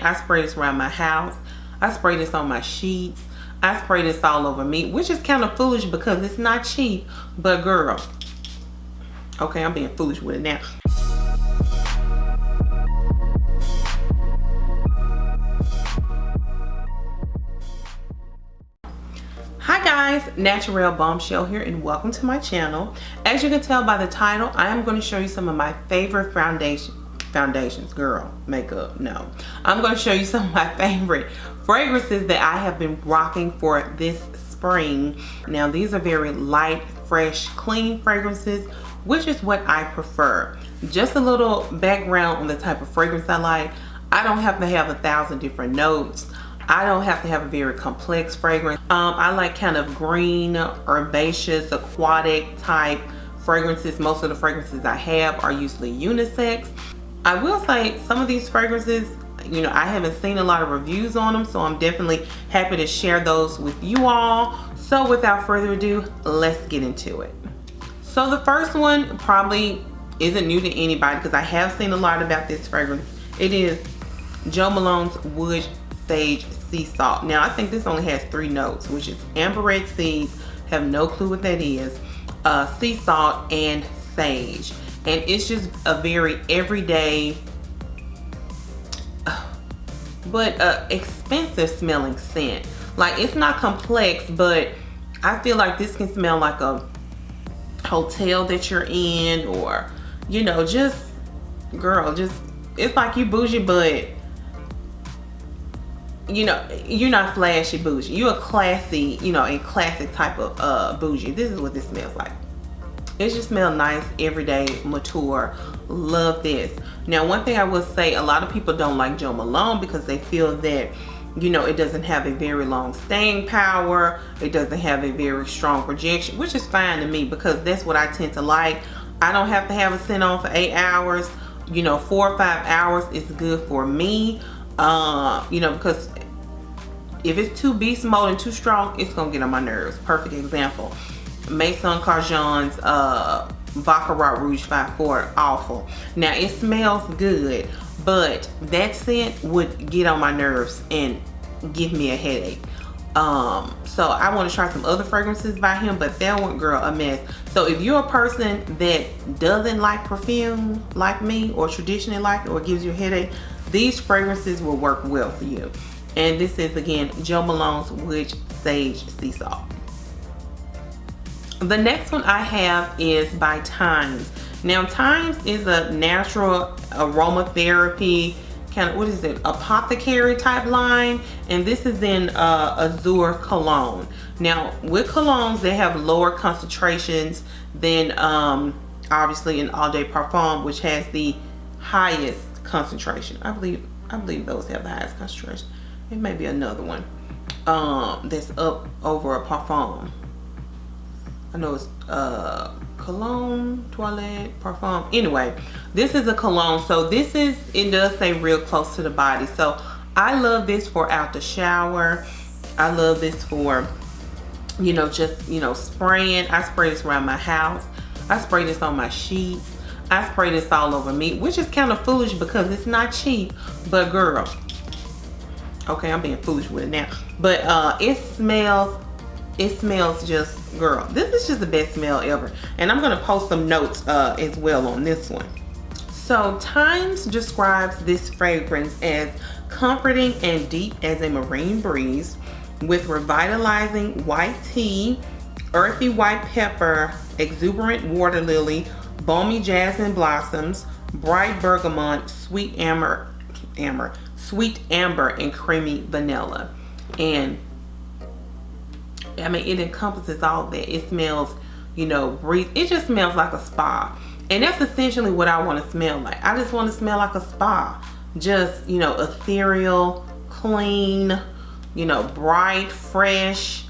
I spray this around my house. I spray this on my sheets. I spray this all over me, which is kind of foolish because it's not cheap, but girl, okay, I'm being foolish with it now. Hi guys, Naturelle Bombshell here and welcome to my channel. As you can tell by the title, I am going to show you some of my favorite foundations, girl, makeup, no. I'm going to show you some of my favorite fragrances that I have been rocking for this spring. Now these are very light, fresh, clean fragrances, which is what I prefer. Just a little background on the type of fragrance I like. I don't have to have 1,000 different notes. I don't have to have a very complex fragrance. I like kind of green, herbaceous, aquatic type fragrances. Most of the fragrances I have are usually unisex. I will say some of these fragrances, you know, I haven't seen a lot of reviews on them, so I'm definitely happy to share those with you all. So without further ado, let's get into it. So the first one probably isn't new to anybody because I have seen a lot about this fragrance. It is Jo Malone's Wood Sage Sea Salt. Now I think this only has 3 notes, which is amber red seeds, have no clue what that is, sea salt, and sage. And it's just a very everyday but expensive smelling scent. Like, it's not complex, but I feel like this can smell like a hotel that you're in, or, you know, just, girl, just, it's like you bougie, but you know, you're not flashy bougie. You're a classy, you know, a classic type of bougie. This is what this smells like. It just smells nice, everyday, mature. Love this. Now, one thing I will say, a lot of people don't like Jo Malone because they feel that, you know, it doesn't have a very long staying power. It doesn't have a very strong projection, which is fine to me because that's what I tend to like. I don't have to have a scent on for 8 hours. You know, 4 or 5 hours is good for me. You know, because if it's too beast mode and too strong, it's gonna get on my nerves. Perfect example, Maison Carjon's Baccarat Rouge 5-4, awful. Now it smells good, but that scent would get on my nerves and give me a headache. So I want to try some other fragrances by him, but that one, girl, a mess. So if you're a person that doesn't like perfume like me, or traditionally like it, or gives you a headache, these fragrances will work well for you. And this is, again, Jo Malone's Wood Sage Sea Salt. The next one I have is by Thymes. Now Thymes is a natural aromatherapy kind of, what is it, apothecary type line, and this is in Azur cologne. Now with colognes, they have lower concentrations than obviously in All Day Parfum, which has the highest concentration. I believe those have the highest concentration. It may be another one that's up over a Parfum. I know it's cologne, toilette, parfum. Anyway, this is a cologne. So this is, it does say real close to the body. So I love this for out the shower. I love this for, you know, just, you know, spraying. I spray this around my house. I spray this on my sheets. I spray this all over me, which is kind of foolish because it's not cheap, but girl, okay, I'm being foolish with it now. But it smells just, girl, this is just the best smell ever. And I'm gonna post some notes as well on this one. So Thymes describes this fragrance as comforting and deep as a marine breeze, with revitalizing white tea, earthy white pepper, exuberant water lily, balmy jasmine blossoms, bright bergamot, sweet amber, and creamy vanilla. And I mean, it encompasses all that. It smells, you know, breathe. It just smells like a spa. And that's essentially what I want to smell like. I just want to smell like a spa. Just, you know, ethereal, clean, you know, bright, fresh.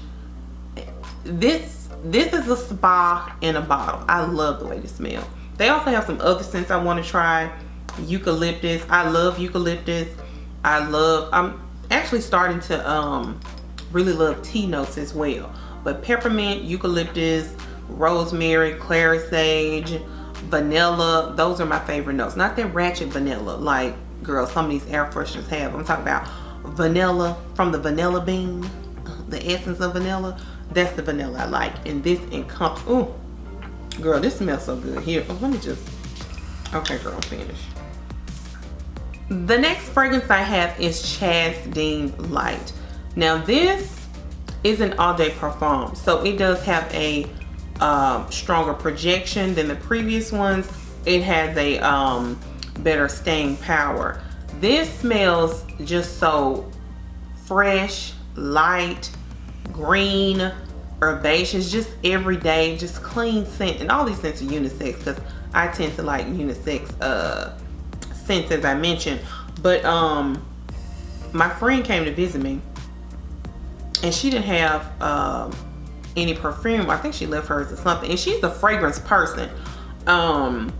This is a spa in a bottle. I love the way this smells. They also have some other scents I want to try. Eucalyptus. I love eucalyptus. I'm actually starting to really love tea notes as well. But peppermint, eucalyptus, rosemary, clary sage, vanilla, those are my favorite notes. Not that ratchet vanilla, like girl, some of these air fresheners have. I'm talking about vanilla, from the vanilla bean, the essence of vanilla. That's the vanilla I like. And this encompasses, ooh, girl, this smells so good. Here, let me just, okay girl, I'm finished. The next fragrance I have is Chaz Light. Now this is an all day perfume, so it does have a stronger projection than the previous ones. It has a better staying power. This smells just so fresh, light, green, herbaceous, just everyday, just clean scent. And all these scents are unisex because I tend to like unisex scents, as I mentioned. But my friend came to visit me and she didn't have any perfume. I think she left hers or something, and she's a fragrance person. And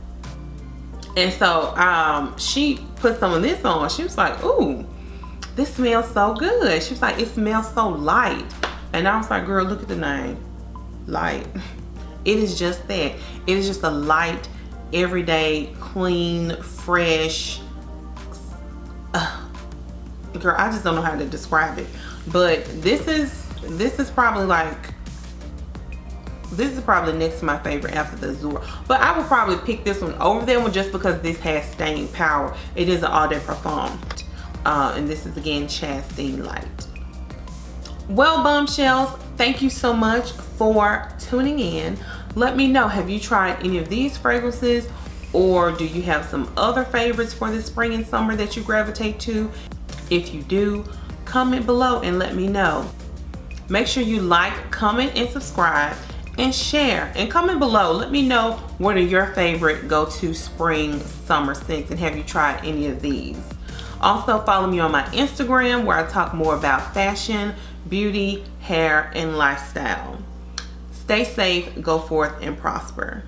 so she put some of this on. She was like, ooh, this smells so good. She was like, it smells so light. And I was like, girl, look at the name, light. It is just that. It is just a light, everyday, clean, fresh. Girl, I just don't know how to describe it. But this is probably like, this is probably next to my favorite after the Azur. But I would probably pick this one over that one just because this has staying power. It is an all day perfume. And this is again Chaz Light. Well, Bombshells, thank you so much for tuning in. Let me know, have you tried any of these fragrances, or do you have some other favorites for this spring and summer that you gravitate to? If you do, comment below and let me know. Make sure you like, comment, and subscribe, and share. And comment below, let me know what are your favorite go-to spring summer scents, and have you tried any of these? Also follow me on my Instagram where I talk more about fashion, beauty, hair, and lifestyle. Stay safe, go forth, and prosper.